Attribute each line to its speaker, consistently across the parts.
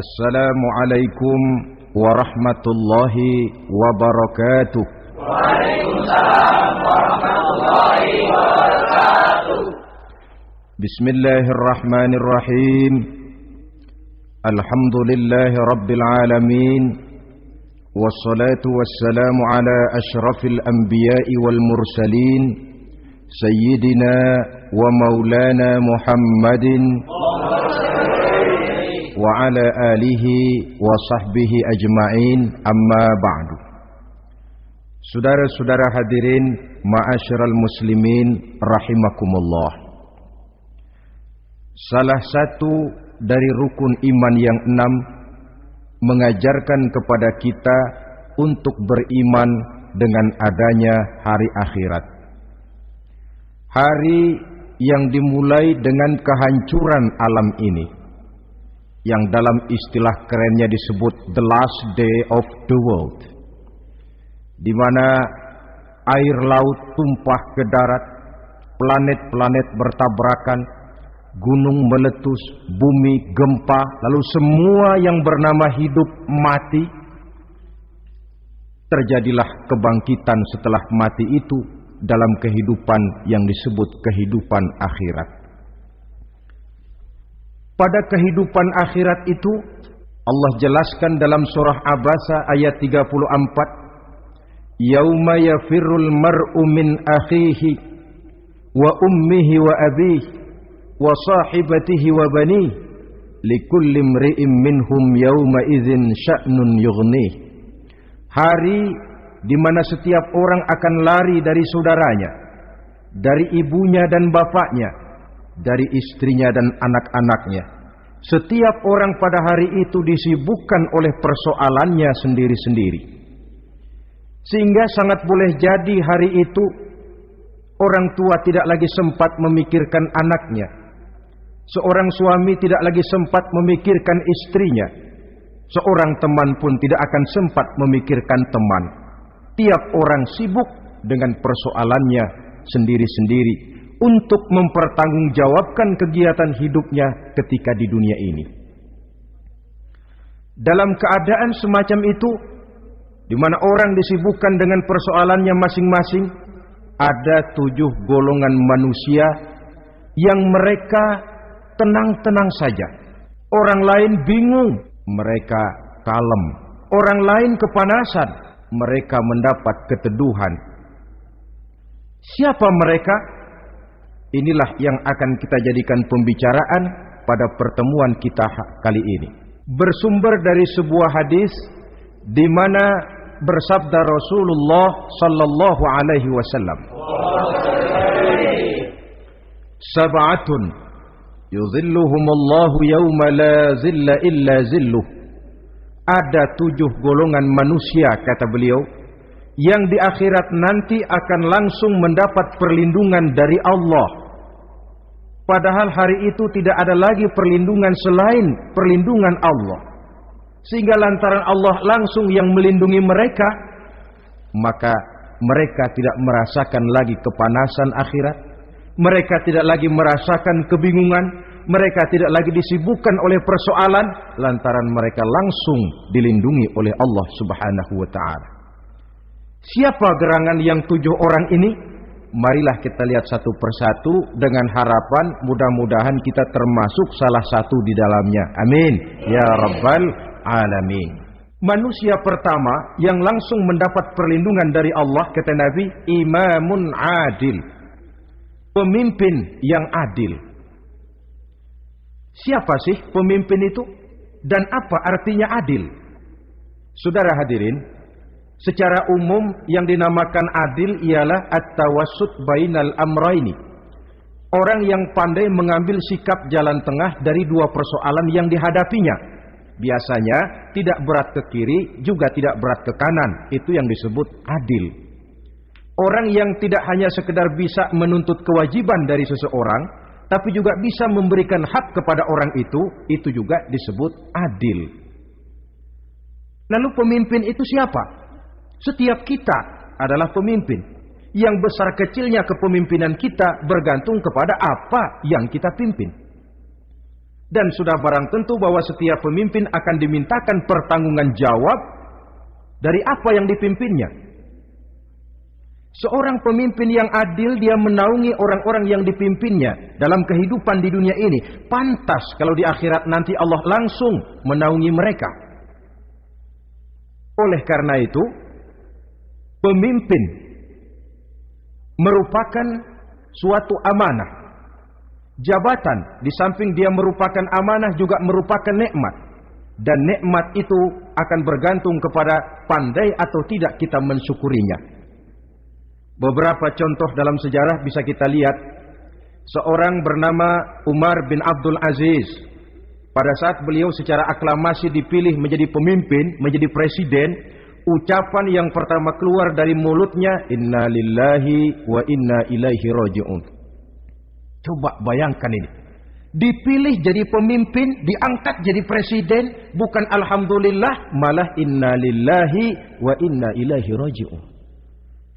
Speaker 1: Assalamualaikum warahmatullahi wabarakatuh.
Speaker 2: Waalaikumsalam warahmatullahi wabarakatuh.
Speaker 1: Bismillahirrahmanirrahim. Alhamdulillahi rabbil alamin. Wassalatu wassalamu ala ashrafil anbiya'i wal mursalin, Sayyidina wa maulana Muhammadin wa ala alihi wa sahbihi ajma'in, amma ba'du. Saudara-saudara hadirin, ma'asyiral muslimin rahimakumullah. Salah satu dari rukun iman yang 6 mengajarkan kepada kita untuk beriman dengan adanya hari akhirat. Hari yang dimulai dengan kehancuran alam ini, yang dalam istilah kerennya disebut the last day of the world, di mana air laut tumpah ke darat, planet-planet bertabrakan, gunung meletus, bumi gempa, lalu semua yang bernama hidup mati. Terjadilah kebangkitan setelah mati itu dalam kehidupan yang disebut kehidupan akhirat. Pada kehidupan akhirat itu Allah jelaskan dalam surah Abasa ayat 34, yauma yafirrul mar'u min akhihi wa ummihi wa abihi wa sahibatihi wa banihi likulli imri'in minhum yauma idzin sya'nun yughnih. Hari di mana setiap orang akan lari dari saudaranya, dari ibunya dan bapaknya, dari istrinya dan anak-anaknya. Setiap orang pada hari itu disibukkan oleh persoalannya sendiri-sendiri. Sehingga sangat boleh jadi hari itu orang tua tidak lagi sempat memikirkan anaknya. Seorang suami tidak lagi sempat memikirkan istrinya. Seorang teman pun tidak akan sempat memikirkan teman. Tiap orang sibuk dengan persoalannya sendiri-sendiri untuk mempertanggungjawabkan kegiatan hidupnya ketika di dunia ini. Dalam keadaan semacam itu, di mana orang disibukkan dengan persoalannya masing-masing, ada 7 golongan manusia yang mereka tenang-tenang saja. Orang lain bingung, mereka kalem. Orang lain kepanasan, mereka mendapat keteduhan. Siapa mereka? Inilah yang akan kita jadikan pembicaraan pada pertemuan kita kali ini. Bersumber dari sebuah hadis di mana bersabda Rasulullah sallallahu alaihi wasallam, sab'atun yuzilluhumullahu yawma la zilla illa zilluh. Ada 7 golongan manusia, kata beliau, yang di akhirat nanti akan langsung mendapat perlindungan dari Allah. Padahal hari itu tidak ada lagi perlindungan selain perlindungan Allah. Sehingga lantaran Allah langsung yang melindungi mereka, maka mereka tidak merasakan lagi kepanasan akhirat. Mereka tidak lagi merasakan kebingungan. Mereka tidak lagi disibukkan oleh persoalan, lantaran mereka langsung dilindungi oleh Allah Subhanahu wa ta'ala. Siapa gerangan yang 7 orang ini? Marilah kita lihat satu persatu dengan harapan mudah-mudahan kita termasuk salah satu di dalamnya. Amin ya rabbal alamin. Manusia pertama yang langsung mendapat perlindungan dari Allah, kata Nabi, imamun adil. Pemimpin yang adil. Siapa sih pemimpin itu? Dan apa artinya adil? Saudara hadirin, secara umum yang dinamakan adil ialah at-tawassut bainal amraini. Orang yang pandai mengambil sikap jalan tengah dari 2 persoalan yang dihadapinya. Biasanya tidak berat ke kiri, juga tidak berat ke kanan. Itu yang disebut adil. Orang yang tidak hanya sekedar bisa menuntut kewajiban dari seseorang, tapi juga bisa memberikan hak kepada orang itu juga disebut adil. Lalu pemimpin itu siapa? Setiap kita adalah pemimpin. Yang besar kecilnya kepemimpinan kita bergantung kepada apa yang kita pimpin. Dan sudah barang tentu bahwa setiap pemimpin akan dimintakan pertanggungan jawab dari apa yang dipimpinnya. Seorang pemimpin yang adil, dia menaungi orang-orang yang dipimpinnya dalam kehidupan di dunia ini. Pantas kalau di akhirat nanti Allah langsung menaungi mereka. Oleh karena itu, pemimpin merupakan suatu amanah. Jabatan, di samping dia merupakan amanah, juga merupakan nikmat. Dan nikmat itu akan bergantung kepada pandai atau tidak kita mensyukurinya. Beberapa contoh dalam sejarah bisa kita lihat. Seorang bernama Umar bin Abdul Aziz. Pada saat beliau secara aklamasi dipilih menjadi pemimpin, menjadi presiden, ucapan yang pertama keluar dari mulutnya, Inna lillahi wa inna ilaihi raji'un. Coba bayangkan ini. Dipilih jadi pemimpin, diangkat jadi presiden, bukan alhamdulillah, malah inna lillahi wa inna ilaihi raji'un.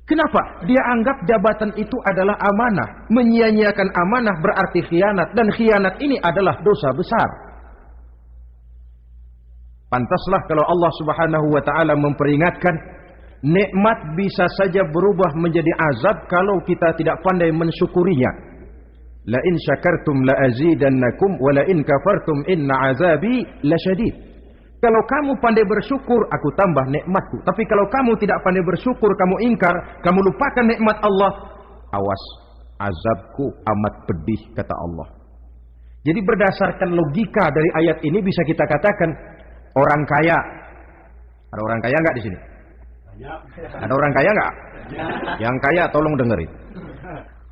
Speaker 1: Kenapa? Dia anggap jabatan itu adalah amanah. Menyia-nyiakan amanah berarti khianat, dan khianat ini adalah dosa besar. Pantaslah kalau Allah Subhanahu wa taala memperingatkan, nikmat bisa saja berubah menjadi azab kalau kita tidak pandai mensyukurinya. La in syakartum la azidannakum wa la in kafartum inna azabi lasyadid. Kalau kamu pandai bersyukur, aku tambah nikmatku. Tapi kalau kamu tidak pandai bersyukur, kamu ingkar, kamu lupakan nikmat Allah, awas, azabku amat pedih, kata Allah. Jadi berdasarkan logika dari ayat ini bisa kita katakan, orang kaya. Ada orang kaya nggak di sini? Ada orang kaya nggak? Yang kaya tolong dengerin.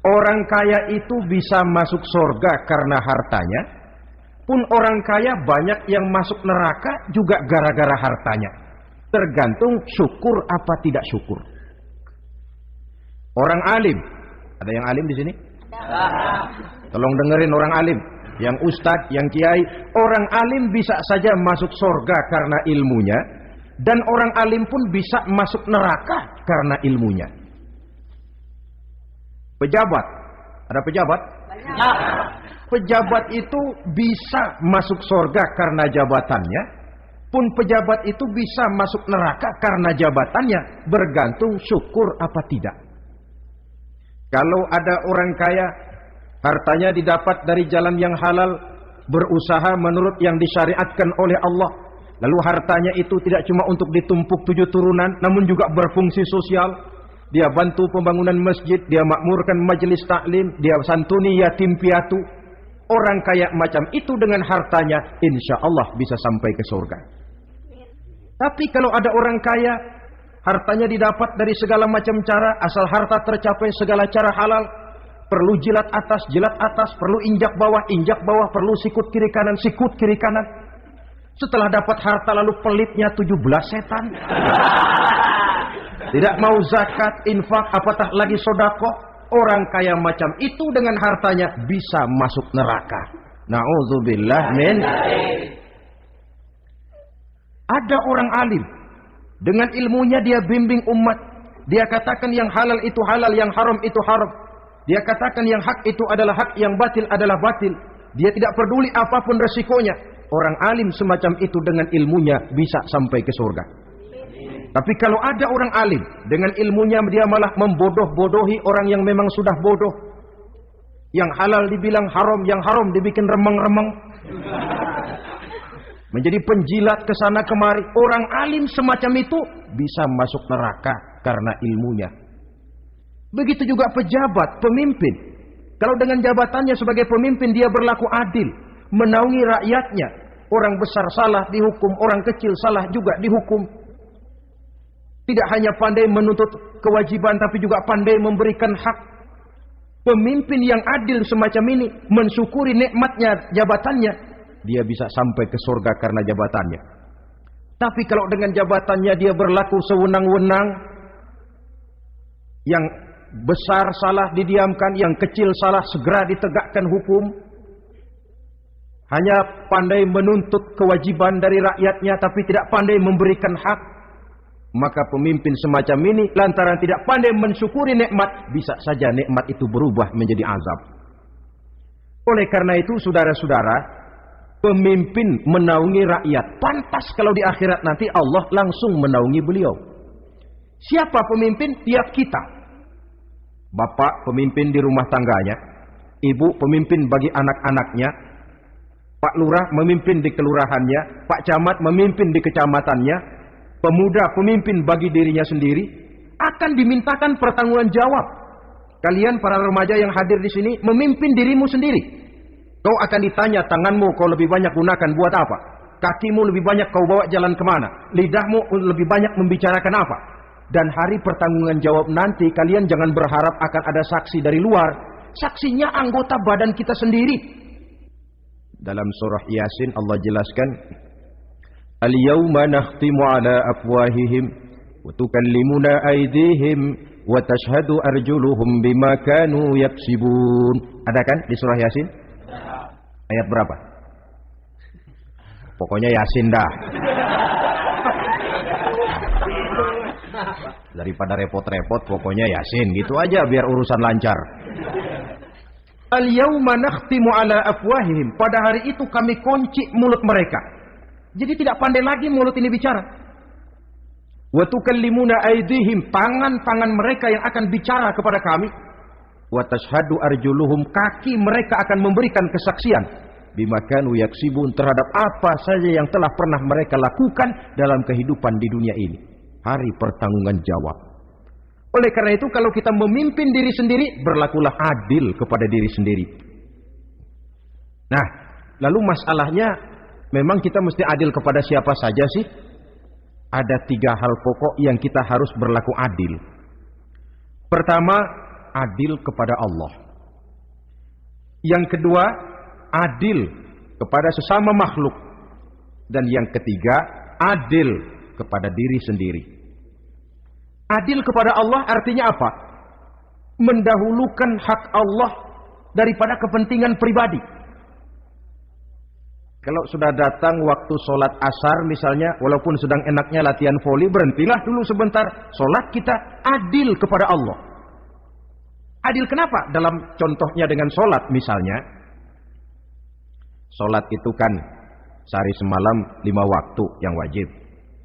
Speaker 1: Orang kaya itu bisa masuk surga karena hartanya. Pun orang kaya banyak yang masuk neraka juga gara-gara hartanya. Tergantung syukur apa tidak syukur. Orang alim. Ada yang alim di sini? Tolong dengerin orang alim. Yang ustadz, yang kiai. Orang alim bisa saja masuk surga karena ilmunya. Dan orang alim pun bisa masuk neraka karena ilmunya. Pejabat. Ada pejabat? Pejabat itu bisa masuk surga karena jabatannya. Pun pejabat itu bisa masuk neraka karena jabatannya. Bergantung syukur apa tidak. Kalau ada orang kaya, hartanya didapat dari jalan yang halal, berusaha menurut yang disyariatkan oleh Allah. Lalu hartanya itu tidak cuma untuk ditumpuk 7 turunan, namun juga berfungsi sosial. Dia bantu pembangunan masjid, dia makmurkan majelis taklim, dia santuni yatim piatu. Orang kaya macam itu dengan hartanya, insya Allah bisa sampai ke surga. Tapi kalau ada orang kaya, hartanya didapat dari segala macam cara, asal harta tercapai segala cara halal. Perlu jilat atas, perlu injak bawah, perlu sikut kiri kanan. Setelah dapat harta lalu pelitnya 17 setan. Tidak mau zakat, infak, apatah lagi sedekah. Orang kaya macam itu dengan hartanya bisa masuk neraka. Na'udzubillah min. Ada orang alim. Dengan ilmunya dia bimbing umat. Dia katakan yang halal itu halal, yang haram itu haram. Dia katakan yang hak itu adalah hak, yang batil adalah batil. Dia tidak peduli apapun resikonya. Orang alim semacam itu dengan ilmunya bisa sampai ke surga. Tapi kalau ada orang alim, dengan ilmunya dia malah membodoh-bodohi orang yang memang sudah bodoh. Yang halal dibilang haram, yang haram dibikin remeng-remeng. Menjadi penjilat ke sana kemari. Orang alim semacam itu bisa masuk neraka karena ilmunya. Begitu juga pejabat, pemimpin. Kalau dengan jabatannya sebagai pemimpin dia berlaku adil, menaungi rakyatnya. Orang besar salah dihukum, orang kecil salah juga dihukum. Tidak hanya pandai menuntut kewajiban, tapi juga pandai memberikan hak. Pemimpin yang adil semacam ini mensyukuri nikmatnya jabatannya, dia bisa sampai ke surga karena jabatannya. Tapi kalau dengan jabatannya dia berlaku sewenang-wenang, yang besar salah didiamkan, yang kecil salah segera ditegakkan hukum. Hanya pandai menuntut kewajiban dari rakyatnya, tapi tidak pandai memberikan hak. Maka pemimpin semacam ini lantaran tidak pandai mensyukuri nikmat, bisa saja nikmat itu berubah menjadi azab. Oleh karena itu saudara-saudara, Pemimpin menaungi rakyat. Pantas kalau di akhirat nanti Allah langsung menaungi beliau. Siapa pemimpin? Ya kita. Bapak pemimpin di rumah tangganya. Ibu pemimpin bagi anak-anaknya. Pak Lurah memimpin di kelurahannya. Pak Camat memimpin di kecamatannya. Pemuda pemimpin bagi dirinya sendiri. Akan dimintakan pertanggungan jawab. Kalian para remaja yang hadir di sini memimpin dirimu sendiri. Kau akan ditanya, tanganmu kau lebih banyak gunakan buat apa? Kakimu lebih banyak kau bawa jalan kemana? Lidahmu lebih banyak membicarakan apa? Dan hari pertanggungan jawab nanti kalian jangan berharap akan ada saksi dari luar. Saksinya anggota badan kita sendiri. Dalam surah Yasin Allah jelaskan, Al-yawma nakhtimu ala afwahihim wa tukallimuna aydihim wa tashhadu arjuluhum bima kanu yaksibun. Ada kan di surah Yasin? Ayat berapa? Pokoknya Yasin dah. Daripada repot-repot pokoknya Yasin gitu aja biar urusan lancar. Al-yawma nakhtimu ala afwahihim. Pada hari itu kami kunci mulut mereka. Jadi tidak pandai lagi mulut ini bicara. Wa tukallimuna aydihim. Tangan-tangan mereka yang akan bicara kepada kami. Wa tashhadu arjuluhum. Kaki mereka akan memberikan kesaksian. Bima kanu yaksibun. Terhadap apa saja yang telah pernah mereka lakukan dalam kehidupan di dunia ini. Hari pertanggungan jawab. Oleh karena itu kalau kita memimpin diri sendiri, berlakulah adil kepada diri sendiri. Nah, lalu masalahnya memang kita mesti adil kepada siapa saja sih? Ada 3 hal pokok yang kita harus berlaku adil. Pertama, adil kepada Allah. Yang kedua, adil kepada sesama makhluk. Dan yang ketiga, adil kepada diri sendiri. Adil kepada Allah artinya apa? Mendahulukan hak Allah daripada kepentingan pribadi. Kalau sudah datang waktu sholat asar misalnya, walaupun sedang enaknya latihan voli, berhentilah dulu sebentar. Sholat kita adil kepada Allah. Adil kenapa? Dalam contohnya dengan sholat misalnya. Sholat itu kan sehari semalam 5 waktu yang wajib.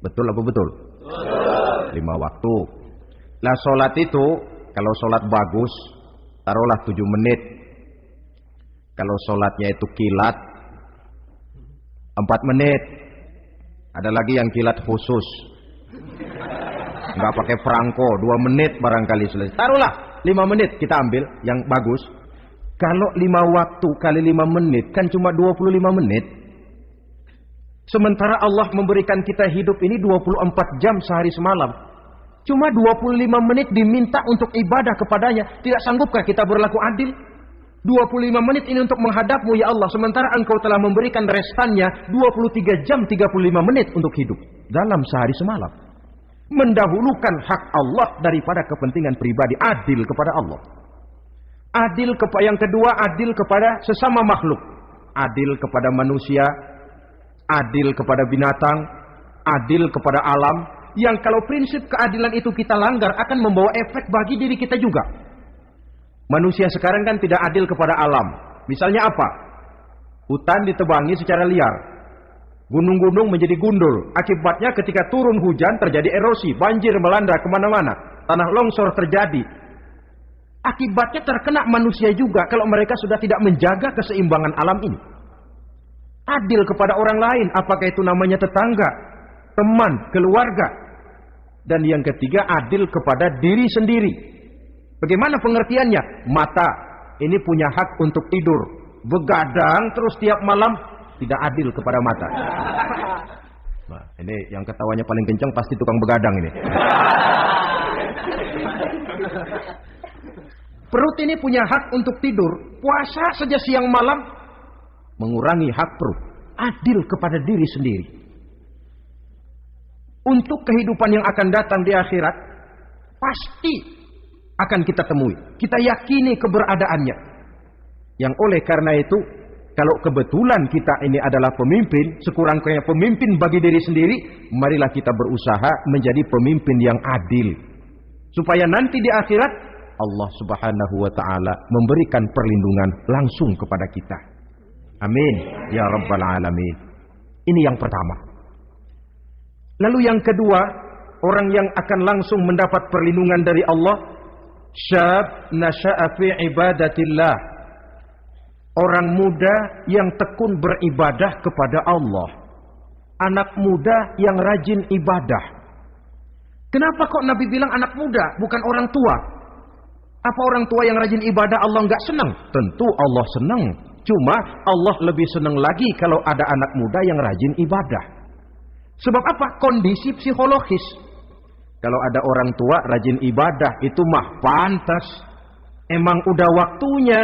Speaker 1: Betul apa betul? 5 waktu. Nah sholat itu, kalau sholat bagus, taruhlah 7 menit. Kalau sholatnya itu kilat, 4 menit. Ada lagi yang kilat khusus. Nggak pakai perangko, 2 menit barangkali selesai. Taruhlah 5 menit kita ambil yang bagus. Kalau 5 waktu kali 5 menit, kan cuma 25 menit. Sementara Allah memberikan kita hidup ini 24 jam sehari semalam. Cuma 25 menit diminta untuk ibadah kepadanya. Tidak sanggupkah kita berlaku adil? 25 menit ini untuk menghadapmu ya Allah. Sementara engkau telah memberikan restannya 23 jam 35 menit untuk hidup. Dalam sehari semalam. Mendahulukan hak Allah daripada kepentingan pribadi. Adil kepada Allah. Adil kepada yang kedua, adil kepada sesama makhluk. Adil kepada manusia. Adil kepada binatang. Adil kepada alam. Yang kalau prinsip keadilan itu kita langgar akan membawa efek bagi diri kita juga. Manusia sekarang kan tidak adil kepada alam. Misalnya apa? Hutan ditebangi secara liar. Gunung-gunung menjadi gundul. Akibatnya ketika turun hujan terjadi erosi. Banjir melanda kemana-mana. Tanah longsor terjadi. Akibatnya terkena manusia juga kalau mereka sudah tidak menjaga keseimbangan alam ini. Adil kepada orang lain. Apakah itu namanya tetangga, teman, keluarga. Dan yang ketiga, adil kepada diri sendiri. Bagaimana pengertiannya? Mata ini punya hak untuk tidur. Begadang terus tiap malam, tidak adil kepada mata. Nah, ini yang ketawanya paling kencang pasti tukang begadang ini. Perut ini punya hak untuk tidur. Puasa saja siang malam, mengurangi hak perut. Adil kepada diri sendiri. Untuk kehidupan yang akan datang di akhirat, pasti akan kita temui. Kita yakini keberadaannya. Yang oleh karena itu, kalau kebetulan kita ini adalah pemimpin, sekurang-kurangnya pemimpin bagi diri sendiri, marilah kita berusaha menjadi pemimpin yang adil. Supaya nanti di akhirat, Allah Subhanahu wa ta'ala memberikan perlindungan langsung kepada kita. Amin ya rabbal alamin. Ini yang pertama. Lalu yang kedua, orang yang akan langsung mendapat perlindungan dari Allah, syab nasha'a fi ibadatillah. Orang muda yang tekun beribadah kepada Allah. Anak muda yang rajin ibadah. Kenapa kok Nabi bilang anak muda, bukan orang tua? Apa orang tua yang rajin ibadah Allah enggak senang? Tentu Allah senang. Cuma Allah lebih senang lagi kalau ada anak muda yang rajin ibadah. Sebab apa? Kondisi psikologis. Kalau ada orang tua rajin ibadah, itu mah pantas. Emang udah waktunya.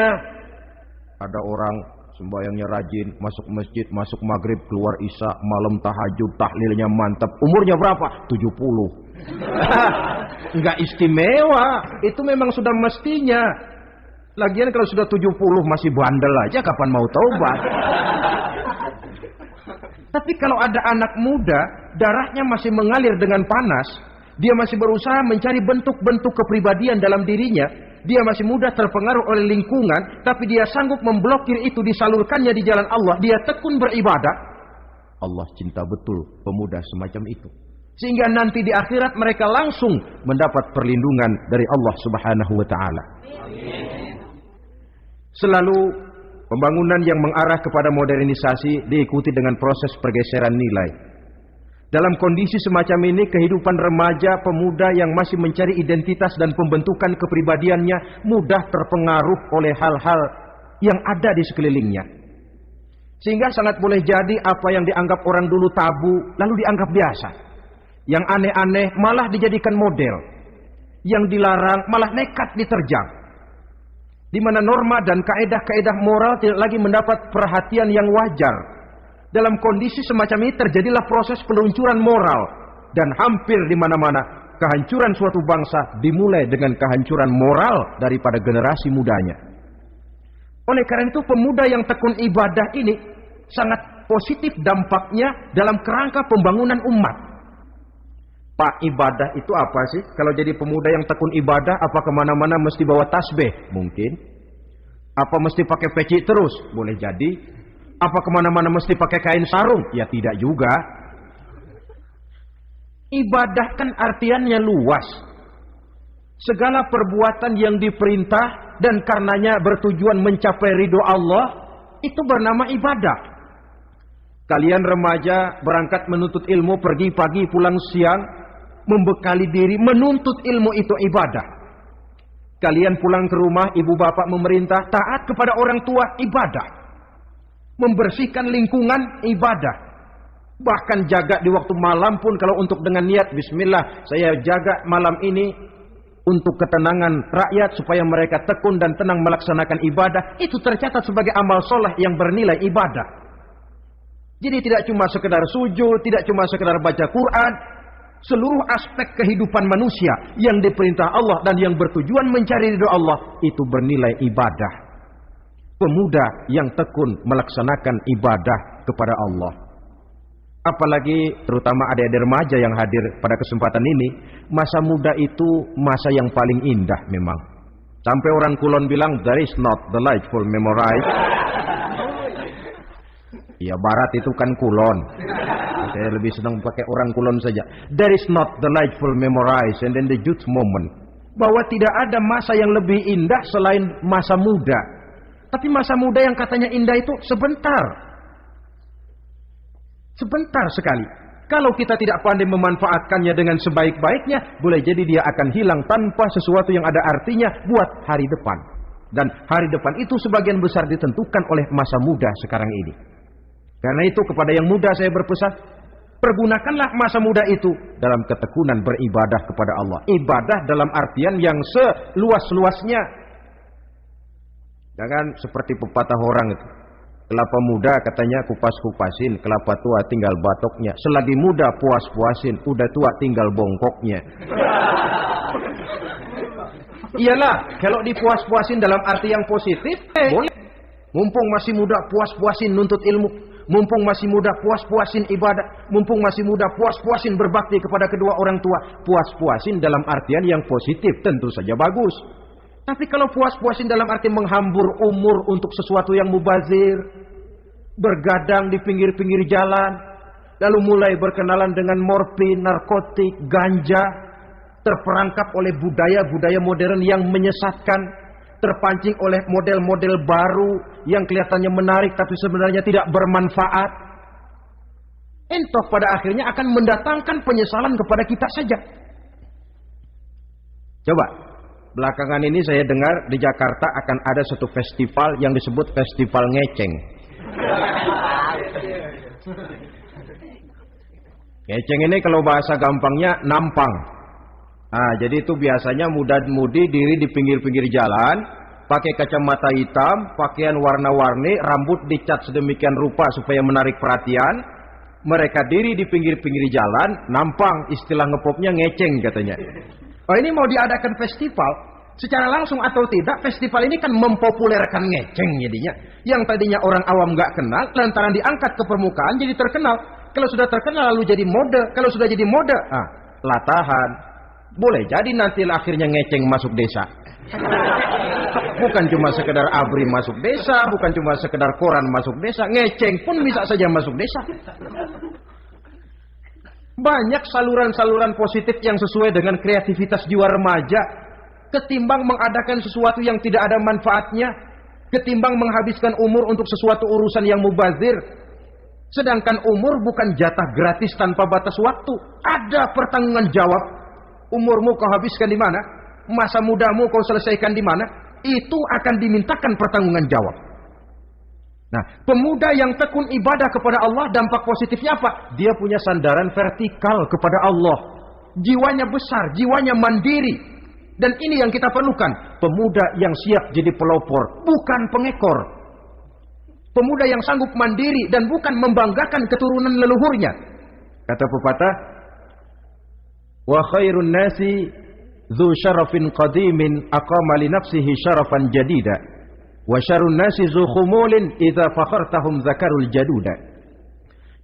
Speaker 1: Ada orang sembahyangnya rajin, masuk masjid, masuk maghrib, keluar isya, malam tahajud, tahlilnya mantap. Umurnya berapa? 70. Enggak istimewa. Itu memang sudah mestinya. Lagian kalau sudah 70 masih bandel aja, kapan mau taubat? Tapi kalau ada anak muda, darahnya masih mengalir dengan panas, dia masih berusaha mencari bentuk-bentuk kepribadian dalam dirinya, dia masih mudah terpengaruh oleh lingkungan, tapi dia sanggup memblokir itu, disalurkannya di jalan Allah, dia tekun beribadah. Allah cinta betul pemuda semacam itu. Sehingga nanti di akhirat mereka langsung mendapat perlindungan dari Allah Subhanahu wa taala. Selalu pembangunan yang mengarah kepada modernisasi diikuti dengan proses pergeseran nilai. Dalam kondisi semacam ini, kehidupan remaja pemuda yang masih mencari identitas dan pembentukan kepribadiannya mudah terpengaruh oleh hal-hal yang ada di sekelilingnya. Sehingga sangat boleh jadi apa yang dianggap orang dulu tabu lalu dianggap biasa. Yang aneh-aneh malah dijadikan model. Yang dilarang malah nekat diterjang. Di mana norma dan kaedah-kaedah moral tidak lagi mendapat perhatian yang wajar. Dalam kondisi semacam ini terjadilah proses peluncuran moral. Dan hampir di mana-mana kehancuran suatu bangsa dimulai dengan kehancuran moral daripada generasi mudanya. Oleh karena itu pemuda yang tekun ibadah ini sangat positif dampaknya dalam kerangka pembangunan umat. Pak, ibadah itu apa sih? Kalau jadi pemuda yang tekun ibadah, apa kemana-mana mesti bawa tasbih? Mungkin. Apa mesti pakai peci terus? Boleh jadi. Apa kemana-mana mesti pakai kain sarung? Ya tidak juga. Ibadah kan artiannya luas. Segala perbuatan yang diperintah dan karenanya bertujuan mencapai ridho Allah, itu bernama ibadah. Kalian remaja berangkat menuntut ilmu, pergi pagi pulang siang, membekali diri menuntut ilmu, itu ibadah. Kalian pulang ke rumah, ibu bapak memerintah taat kepada orang tua, ibadah. Membersihkan lingkungan, ibadah. Bahkan jaga di waktu malam pun kalau untuk dengan niat bismillah, saya jaga malam ini untuk ketenangan rakyat supaya mereka tekun dan tenang melaksanakan ibadah, itu tercatat sebagai amal soleh yang bernilai ibadah. Jadi tidak cuma sekedar sujud, tidak cuma sekedar baca Quran, seluruh aspek kehidupan manusia yang diperintah Allah dan yang bertujuan mencari ridho Allah itu bernilai ibadah. Pemuda yang tekun melaksanakan ibadah kepada Allah. Apalagi terutama adik-adik remaja yang hadir pada kesempatan ini, masa muda itu masa yang paling indah memang. Sampai orang Kulon bilang, there is not delightful memorize. Ya barat itu kan Kulon. Saya lebih senang pakai orang Kulon saja. There is not delightful memorize and then the youth moment. Bahwa tidak ada masa yang lebih indah selain masa muda. Tapi masa muda yang katanya indah itu sebentar. Sebentar sekali. Kalau kita tidak pandai memanfaatkannya dengan sebaik-baiknya, boleh jadi dia akan hilang tanpa sesuatu yang ada artinya buat hari depan. Dan hari depan itu sebagian besar ditentukan oleh masa muda sekarang ini. Karena itu kepada yang muda saya berpesan, pergunakanlah masa muda itu dalam ketekunan beribadah kepada Allah. Ibadah dalam artian yang seluas-luasnya. Jangan seperti pepatah orang itu. Kelapa muda katanya kupas-kupasin, kelapa tua tinggal batoknya. Selagi muda puas-puasin, udah tua tinggal bongkoknya. Iyalah, kalau dipuas-puasin dalam arti yang positif, boleh. Mumpung masih muda puas-puasin nuntut ilmu. Mumpung masih muda puas-puasin ibadah. Mumpung masih muda puas-puasin berbakti kepada kedua orang tua. Puas-puasin dalam artian yang positif tentu saja bagus. Tapi kalau puas-puasin dalam arti menghambur umur untuk sesuatu yang mubazir, bergadang di pinggir-pinggir jalan, lalu mulai berkenalan dengan morfin, narkotik, ganja, terperangkap oleh budaya-budaya modern yang menyesatkan, terpancing oleh model-model baru yang kelihatannya menarik tapi sebenarnya tidak bermanfaat. Entah pada akhirnya akan mendatangkan penyesalan kepada kita saja. Coba, belakangan ini saya dengar di Jakarta akan ada satu festival yang disebut Festival Ngeceng. Ngeceng ini kalau bahasa gampangnya nampang. Nah, jadi itu biasanya muda-mudi diri di pinggir-pinggir jalan, pakai kacamata hitam, pakaian warna-warni, rambut dicat sedemikian rupa supaya menarik perhatian. Mereka diri di pinggir-pinggir jalan, nampang, istilah ngepopnya ngeceng katanya. Oh, ini mau diadakan festival, secara langsung atau tidak, festival ini kan mempopulerkan ngeceng jadinya. Yang tadinya orang awam nggak kenal, lantaran diangkat ke permukaan jadi terkenal. Kalau sudah terkenal lalu jadi mode, kalau sudah jadi mode, latahan. Boleh jadi nanti akhirnya ngeceng masuk desa. Bukan cuma sekedar ABRI masuk desa, bukan cuma sekedar koran masuk desa, ngeceng pun bisa saja masuk desa. Banyak saluran-saluran positif yang sesuai dengan kreativitas jiwa remaja, ketimbang mengadakan sesuatu yang tidak ada manfaatnya, ketimbang menghabiskan umur untuk sesuatu urusan yang mubazir. Sedangkan umur bukan jatah gratis tanpa batas waktu, ada pertanggungan jawab. Umurmu kau habiskan di mana? Masa mudamu kau selesaikan di mana? Itu akan dimintakan pertanggungan jawab. Nah, pemuda yang tekun ibadah kepada Allah, dampak positifnya apa? Dia punya sandaran vertikal kepada Allah. Jiwanya besar, jiwanya mandiri. Dan ini yang kita perlukan. Pemuda yang siap jadi pelopor, bukan pengekor. Pemuda yang sanggup mandiri dan bukan membanggakan keturunan leluhurnya. Kata pepatah, wa khairun nasi dzu syarafin qadimin aqama li nafsihi syarafan jadida wa syarrun nasi dzu khumulin idza fakhartahum zakarul jaduda.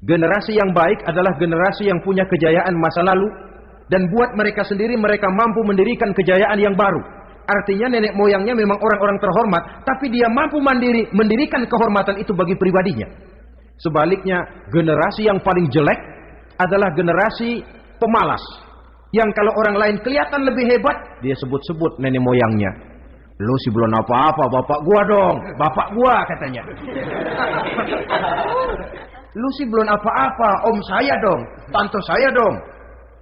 Speaker 1: Generasi yang baik adalah generasi yang punya kejayaan masa lalu dan buat mereka sendiri mereka mampu mendirikan kejayaan yang baru. Artinya nenek moyangnya memang orang-orang terhormat, tapi dia mampu mandiri mendirikan kehormatan itu bagi pribadinya. Sebaliknya, generasi yang paling jelek adalah generasi pemalas. Yang kalau orang lain kelihatan lebih hebat, dia sebut-sebut nenek moyangnya. Lu sih belum apa-apa, bapak gua dong. Bapak gua katanya. Lu sih belum apa-apa, om saya dong. Tante saya dong.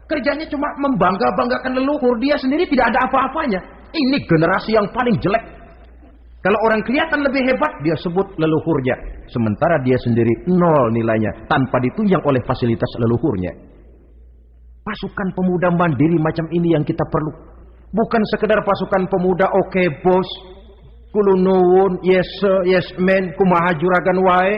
Speaker 1: Kerjanya cuma membangga-banggakan leluhur. Dia sendiri tidak ada apa-apanya. Ini generasi yang paling jelek. Kalau orang kelihatan lebih hebat, dia sebut leluhurnya. Sementara dia sendiri nol nilainya. Tanpa ditunjang oleh fasilitas leluhurnya. Pasukan pemuda mandiri macam ini yang kita perlu. Bukan sekedar pasukan pemuda oke bos, kulo nuwun, yes sir, yes man, kumaha juragan wae.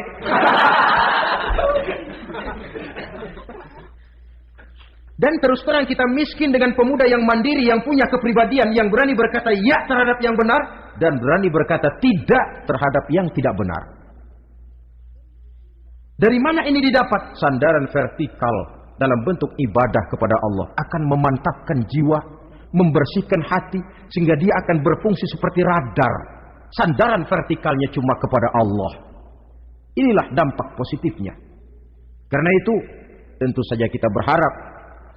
Speaker 1: Dan terus terang kita miskin dengan pemuda yang mandiri, yang punya kepribadian, yang berani berkata ya terhadap yang benar dan berani berkata tidak terhadap yang tidak benar. Dari mana ini didapat? Sandaran vertikal dalam bentuk ibadah kepada Allah akan memantapkan jiwa, membersihkan hati sehingga dia akan berfungsi seperti radar. Sandaran vertikalnya cuma kepada Allah. Inilah dampak positifnya. Karena itu tentu saja kita berharap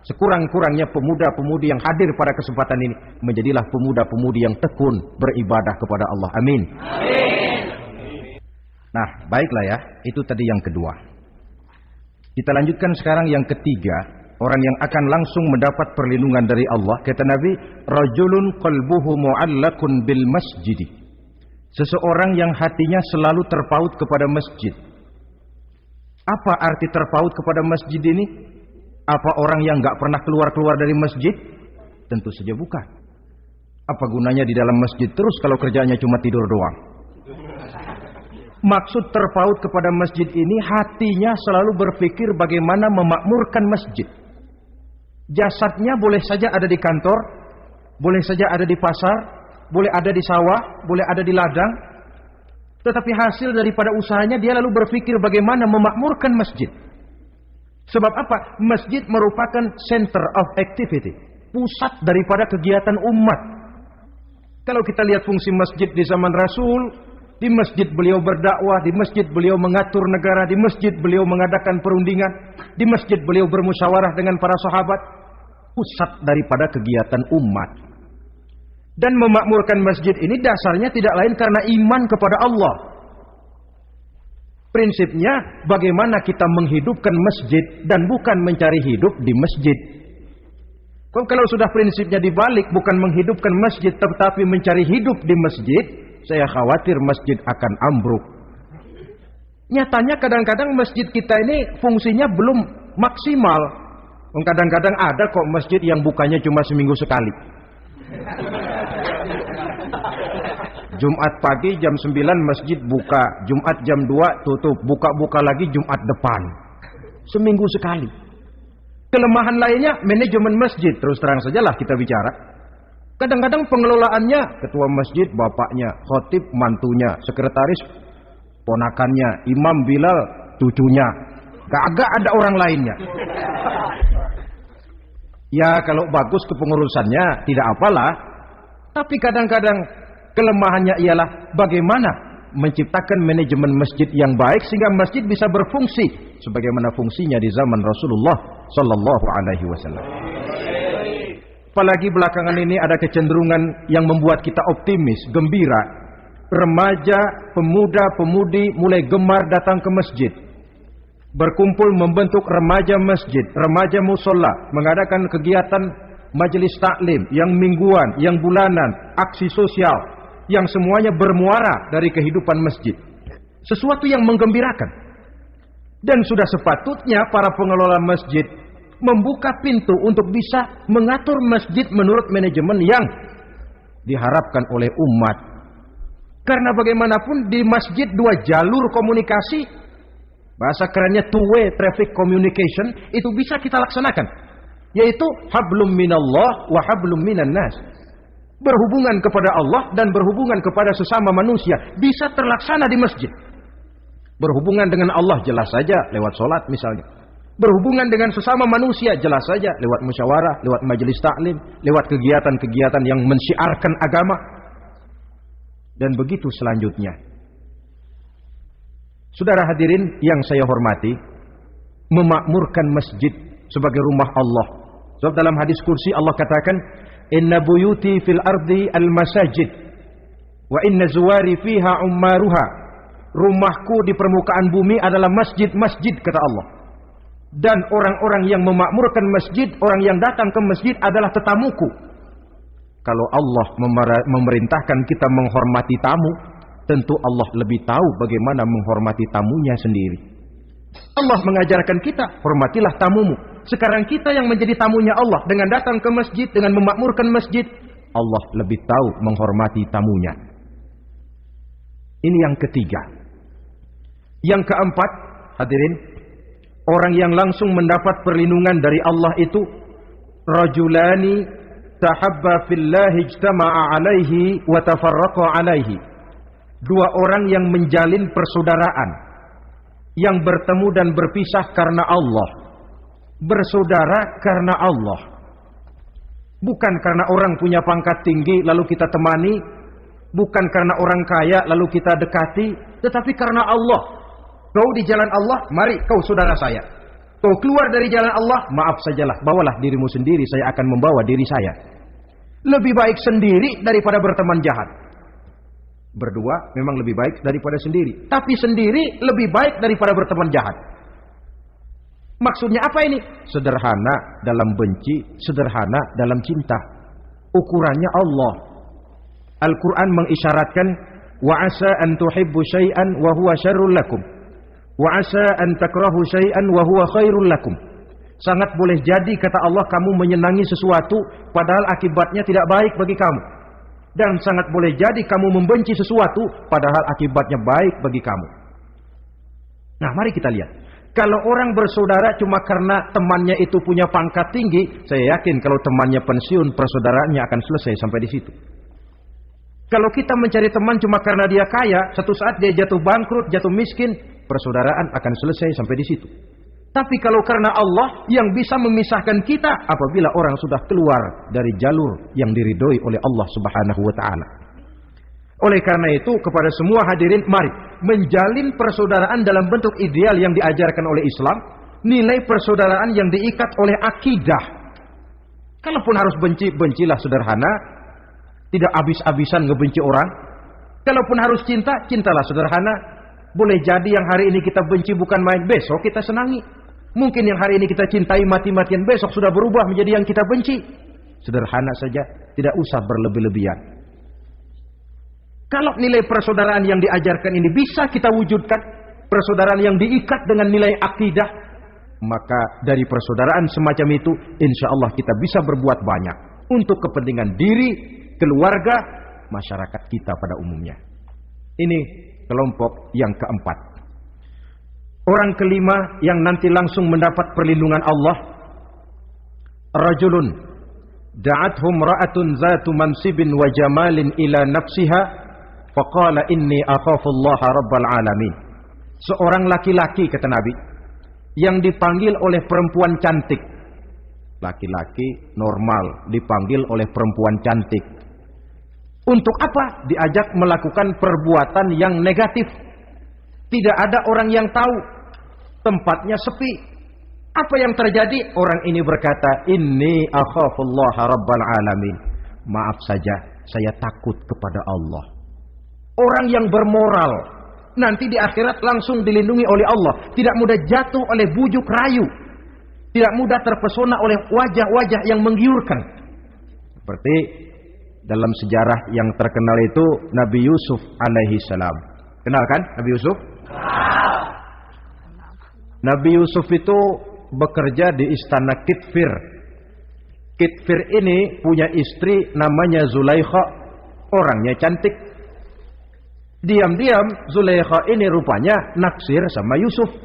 Speaker 1: sekurang-kurangnya pemuda-pemudi yang hadir pada kesempatan ini menjadilah pemuda-pemudi yang tekun beribadah kepada Allah. Amin.
Speaker 2: Amin.
Speaker 1: Nah, baiklah ya, itu tadi yang kedua. Kita lanjutkan sekarang yang ketiga, orang yang akan langsung mendapat perlindungan dari Allah. Kata Nabi, rajulun qalbuhu mu'allaqun bil masjid. Seseorang yang hatinya selalu terpaut kepada masjid. Apa arti terpaut kepada masjid ini? Apa orang yang gak pernah keluar-keluar dari masjid? Tentu saja bukan. Apa gunanya di dalam masjid terus kalau kerjanya cuma tidur doang? Maksud terpaut kepada masjid ini, hatinya selalu berpikir bagaimana memakmurkan masjid. Jasadnya boleh saja ada di kantor, boleh saja ada di pasar, boleh ada di sawah, boleh ada di ladang. Tetapi hasil daripada usahanya dia lalu berpikir bagaimana memakmurkan masjid. Sebab apa? Masjid merupakan center of activity, pusat daripada kegiatan umat. Kalau kita lihat fungsi masjid di zaman Rasul, Di masjid beliau berdakwah, di masjid beliau mengatur negara, di masjid beliau mengadakan perundingan, di masjid beliau bermusyawarah dengan para sahabat. Pusat daripada kegiatan umat. Dan memakmurkan masjid ini dasarnya tidak lain karena iman kepada Allah. Prinsipnya bagaimana kita menghidupkan masjid dan bukan mencari hidup di masjid. Kalau sudah prinsipnya dibalik, bukan menghidupkan masjid tetapi mencari hidup di masjid, saya khawatir masjid akan ambruk. Nyatanya kadang-kadang masjid kita ini fungsinya belum maksimal. Kadang-kadang ada kok masjid yang bukanya cuma seminggu sekali. Jumat pagi jam 9 masjid buka, Jumat jam 2 tutup, buka-buka lagi Jumat depan. Seminggu sekali. Kelemahan lainnya manajemen masjid, terus terang sajalah kita bicara. Kadang-kadang pengelolaannya ketua masjid bapaknya, khotib mantunya, sekretaris ponakannya, imam Bilal cucunya. Kagak ada orang lainnya. Ya kalau bagus kepengurusannya tidak apalah. Tapi kadang-kadang kelemahannya ialah bagaimana menciptakan manajemen masjid yang baik sehingga masjid bisa berfungsi sebagaimana fungsinya di zaman Rasulullah sallallahu alaihi wasallam. Apalagi belakangan ini ada kecenderungan yang membuat kita optimis, gembira. Remaja, pemuda, pemudi mulai gemar datang ke masjid. Berkumpul membentuk remaja masjid, remaja musola, mengadakan kegiatan majelis taklim yang mingguan, yang bulanan, aksi sosial, yang semuanya bermuara dari kehidupan masjid. Sesuatu yang menggembirakan. Dan sudah sepatutnya para pengelola masjid membuka pintu untuk bisa mengatur masjid menurut manajemen yang diharapkan oleh umat. Karena bagaimanapun di masjid dua jalur komunikasi, bahasa kerennya two-way traffic communication, itu bisa kita laksanakan. Yaitu hablum minallah wa hablum minan nas. Berhubungan kepada Allah dan berhubungan kepada sesama manusia bisa terlaksana di masjid. Berhubungan dengan Allah jelas saja lewat sholat misalnya. Berhubungan dengan sesama manusia jelas saja lewat musyawarah, lewat majelis taklim, lewat kegiatan-kegiatan yang mensyiarkan agama. Dan begitu selanjutnya. Saudara hadirin yang saya hormati, memakmurkan masjid sebagai rumah Allah. Sebab dalam hadis kursi Allah katakan, "Inna buyuti fil ardi al-masajid wa inna zuwari fiha ummaruha." Rumahku di permukaan bumi adalah masjid-masjid kata Allah. Dan orang-orang yang memakmurkan masjid, orang yang datang ke masjid adalah tetamuku. Kalau Allah memerintahkan kita menghormati tamu, tentu Allah lebih tahu bagaimana menghormati tamunya sendiri. Allah mengajarkan kita, hormatilah tamumu. Sekarang kita yang menjadi tamunya Allah dengan datang ke masjid, dengan memakmurkan masjid, Allah lebih tahu menghormati tamunya. Ini yang ketiga. Yang keempat, hadirin, orang yang langsung mendapat perlindungan dari Allah itu rajulani tahabba fillahi ijtama'a alaihi wa tafarraqa alaihi. Dua orang yang menjalin persaudaraan, yang bertemu dan berpisah karena Allah. Bersaudara karena Allah. Bukan karena orang punya pangkat tinggi lalu kita temani, bukan karena orang kaya lalu kita dekati, tetapi karena Allah. Kau di jalan Allah, mari kau saudara saya. Kau keluar dari jalan Allah, maaf sajalah, bawalah dirimu sendiri, saya akan membawa diri saya. Lebih baik sendiri daripada berteman jahat. Berdua memang lebih baik daripada sendiri, tapi sendiri lebih baik daripada berteman jahat. Maksudnya apa ini? Sederhana dalam benci, sederhana dalam cinta. Ukurannya Allah. Al-Quran mengisyaratkan, wa asa an tuhibbu syai'an wa huwa syarrul lakum. Wa asa an takrahu syai'an wa huwa khairul lakum. Sangat boleh jadi kata Allah kamu menyenangi sesuatu padahal akibatnya tidak baik bagi kamu. Dan sangat boleh jadi kamu membenci sesuatu padahal akibatnya baik bagi kamu. Nah, mari kita lihat. Kalau orang bersaudara cuma karena temannya itu punya pangkat tinggi, saya yakin kalau temannya pensiun, persaudaraannya akan selesai sampai di situ. Kalau kita mencari teman cuma karena dia kaya, satu saat dia jatuh bangkrut, jatuh miskin, persaudaraan akan selesai sampai di situ. Tapi kalau karena Allah yang bisa memisahkan kita apabila orang sudah keluar dari jalur yang diridhoi oleh Allah Subhanahu wa taala. Oleh karena itu kepada semua hadirin, mari menjalin persaudaraan dalam bentuk ideal yang diajarkan oleh Islam, nilai persaudaraan yang diikat oleh akidah. Kalaupun harus benci, bencilah sederhana, tidak habis-habisan ngebenci orang. Kalaupun harus cinta, cintalah sederhana. Boleh jadi yang hari ini kita benci bukan main, besok kita senangi. Mungkin yang hari ini kita cintai mati-matian, besok sudah berubah menjadi yang kita benci. Sederhana saja, tidak usah berlebih-lebihan. Kalau nilai persaudaraan yang diajarkan ini bisa kita wujudkan, persaudaraan yang diikat dengan nilai akidah, maka dari persaudaraan semacam itu, insya Allah kita bisa berbuat banyak untuk kepentingan diri, keluarga, masyarakat kita pada umumnya. Ini kelompok yang keempat. Orang kelima yang nanti langsung mendapat perlindungan Allah, rajulun da'athum ra'atun zatu mansibin wa jamalin ila nafsiha faqala inni akhafullaha rabbal alamin. Seorang laki-laki, kata Nabi, yang dipanggil oleh perempuan cantik. Laki-laki normal dipanggil oleh perempuan cantik. Untuk apa? Diajak melakukan perbuatan yang negatif. Tidak ada orang yang tahu. Tempatnya sepi. Apa yang terjadi? Orang ini berkata, inni akhafullaha rabbal alamin. Maaf saja, saya takut kepada Allah. Orang yang bermoral nanti di akhirat langsung dilindungi oleh Allah, tidak mudah jatuh oleh bujuk rayu, tidak mudah terpesona oleh wajah-wajah yang menggiurkan. Seperti dalam sejarah yang terkenal itu Nabi Yusuf alaihi salam. Kenal kan Nabi Yusuf? Nabi Yusuf itu bekerja di istana Kitfir. Kitfir ini punya istri namanya Zulaikha, orangnya cantik. Diam-diam Zulaikha ini rupanya naksir sama Yusuf.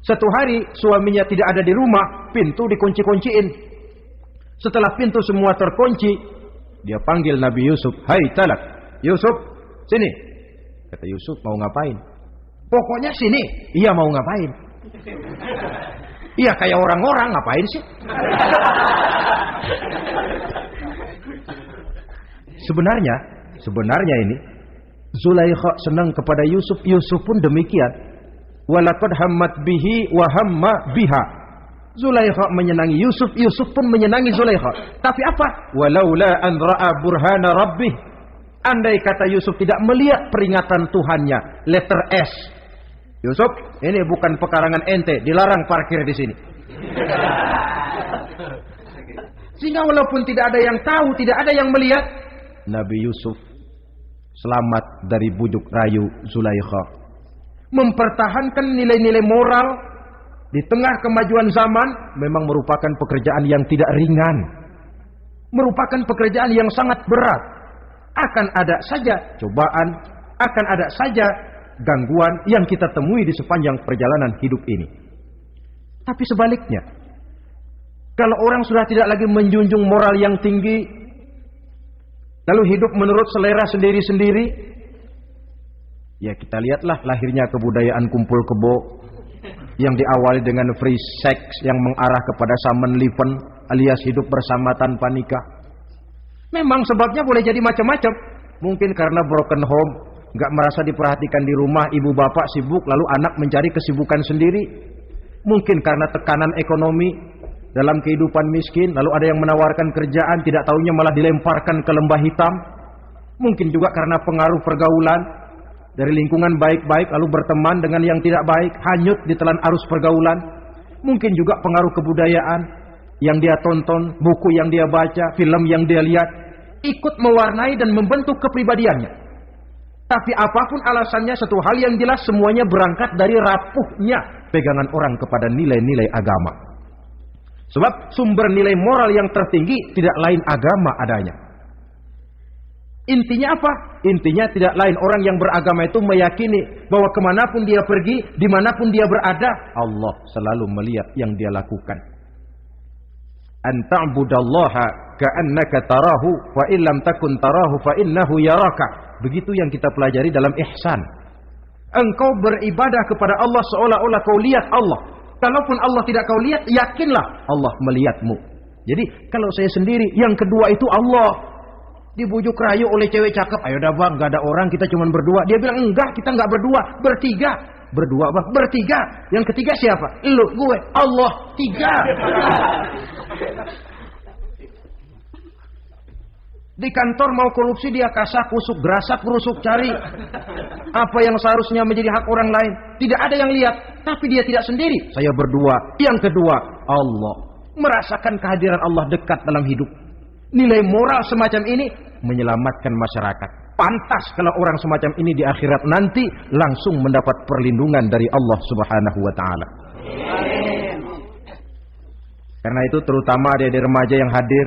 Speaker 1: Satu hari suaminya tidak ada di rumah, pintu dikunci-kunciin. Setelah pintu semua terkunci, dia panggil Nabi Yusuf, "Hai Talak, Yusuf, sini." Kata Yusuf, "Mau ngapain?" "Pokoknya sini." "Iya, mau ngapain?" "Iya, kayak orang-orang, ngapain sih?" Sebenarnya ini Zulaikha senang kepada Yusuf, Yusuf pun demikian. Walaqad hammat bihi wa hamma biha. Zulaikha menyenangi Yusuf, Yusuf pun menyenangi Zulaikha. Tapi apa? Walaula an ra'a burhana rabbih. Andai kata Yusuf tidak melihat peringatan Tuhannya, letter S. Yusuf, ini bukan pekarangan ente, dilarang parkir di sini. Sehingga walaupun tidak ada yang tahu, tidak ada yang melihat, Nabi Yusuf selamat dari bujuk rayu Zulaikha. Mempertahankan nilai-nilai moral di tengah kemajuan zaman memang merupakan pekerjaan yang tidak ringan. Merupakan pekerjaan yang sangat berat. Akan ada saja cobaan, akan ada saja gangguan yang kita temui di sepanjang perjalanan hidup ini. Tapi sebaliknya, kalau orang sudah tidak lagi menjunjung moral yang tinggi, lalu hidup menurut selera sendiri-sendiri, ya kita lihatlah lahirnya kebudayaan kumpul kebo yang diawali dengan free sex yang mengarah kepada Samenleven alias hidup bersama tanpa nikah. Memang sebabnya boleh jadi macam-macam. Mungkin karena broken home, nggak merasa diperhatikan di rumah, ibu bapak sibuk, lalu anak mencari kesibukan sendiri. Mungkin karena tekanan ekonomi dalam kehidupan miskin, lalu ada yang menawarkan kerjaan, tidak taunya malah dilemparkan ke lembah hitam. Mungkin juga karena pengaruh pergaulan dari lingkungan baik-baik, lalu berteman dengan yang tidak baik, hanyut di telan arus pergaulan. Mungkin juga pengaruh kebudayaan yang dia tonton, buku yang dia baca, film yang dia lihat, ikut mewarnai dan membentuk kepribadiannya. Tapi apapun alasannya, satu hal yang jelas, semuanya berangkat dari rapuhnya pegangan orang kepada nilai-nilai agama. Sebab sumber nilai moral yang tertinggi tidak lain agama adanya. Intinya apa? Intinya tidak lain orang yang beragama itu meyakini bahwa kemanapun dia pergi, dimanapun dia berada, Allah selalu melihat yang dia lakukan. An ta'budallaha ka'annaka tarahu wa illam takun tarahu fa innahu yaraka. Begitu yang kita pelajari dalam ihsan. Engkau beribadah kepada Allah seolah-olah kau lihat Allah. Kalaupun Allah tidak kau lihat, yakinlah Allah melihatmu. Jadi kalau saya sendiri, yang kedua itu Allah. Dibujuk rayu oleh cewek cakep, ayo dah bang, gak ada orang, kita cuma berdua. Dia bilang, enggak, kita gak berdua, bertiga. Berdua bang, bertiga. Yang ketiga siapa? Lu, gue, Allah, tiga. Di kantor mau korupsi, dia kasak kusuk, gerasak kerusuk, cari apa yang seharusnya menjadi hak orang lain. Tidak ada yang lihat, tapi dia tidak sendiri. Saya berdua. Yang kedua, Allah. Merasakan kehadiran Allah dekat dalam hidup. Nilai moral semacam ini menyelamatkan masyarakat. Pantas kalau orang semacam ini di akhirat nanti langsung mendapat perlindungan dari Allah Subhanahu wa taala. Karena itu terutama adik-adik remaja yang hadir,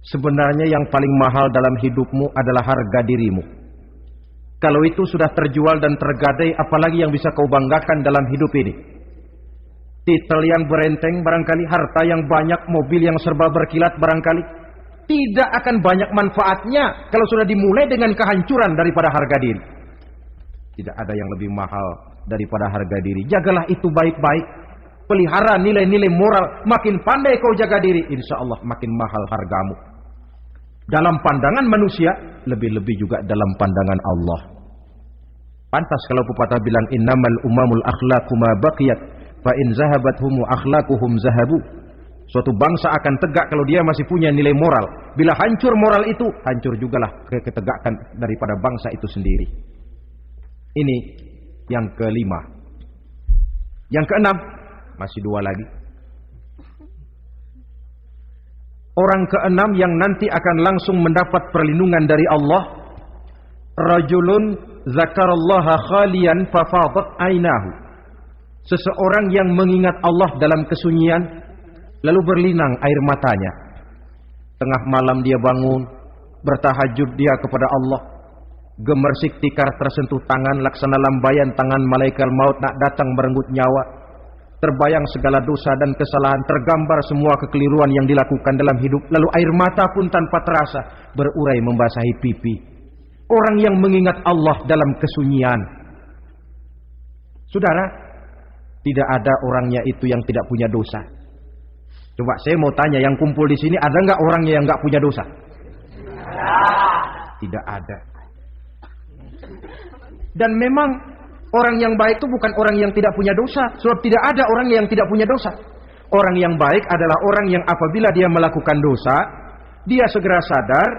Speaker 1: sebenarnya yang paling mahal dalam hidupmu adalah harga dirimu. Kalau itu sudah terjual dan tergadai, apalagi yang bisa kau banggakan dalam hidup ini? Titel yang berenteng barangkali, harta yang banyak, mobil yang serba berkilat barangkali. Tidak akan banyak manfaatnya kalau sudah dimulai dengan kehancuran daripada harga diri. Tidak ada yang lebih mahal daripada harga diri. Jagalah itu baik-baik. Pelihara nilai-nilai moral. Makin pandai kau jaga diri, insya Allah makin mahal hargamu. Dalam pandangan manusia, lebih-lebih juga dalam pandangan Allah. Pantas kalau pepatah bilang, innamal umamul akhlaqu ma baqiyat, fa in zahabathum akhlaquhum zahabu. Suatu bangsa akan tegak kalau dia masih punya nilai moral. Bila hancur moral itu, hancur jugalah ketegakan daripada bangsa itu sendiri. Ini yang kelima. Yang keenam, masih dua lagi. Orang keenam yang nanti akan langsung mendapat perlindungan dari Allah, rajulun zakarallaha khalian fafadat ainahu. Seseorang yang mengingat Allah dalam kesunyian, lalu berlinang air matanya. Tengah malam dia bangun, bertahajud dia kepada Allah. Gemersik tikar tersentuh tangan, laksana lambaian tangan malaikat maut nak datang merenggut nyawa. Terbayang segala dosa dan kesalahan, tergambar semua kekeliruan yang dilakukan dalam hidup. Lalu air mata pun tanpa terasa berurai membasahi pipi. Orang yang mengingat Allah dalam kesunyian. Saudara, tidak ada orangnya itu yang tidak punya dosa. Coba saya mau tanya, yang kumpul di sini ada nggak orangnya yang nggak punya dosa? Tidak ada. Dan memang orang yang baik itu bukan orang yang tidak punya dosa, sebab tidak ada orang yang tidak punya dosa. Orang yang baik adalah orang yang apabila dia melakukan dosa, dia segera sadar,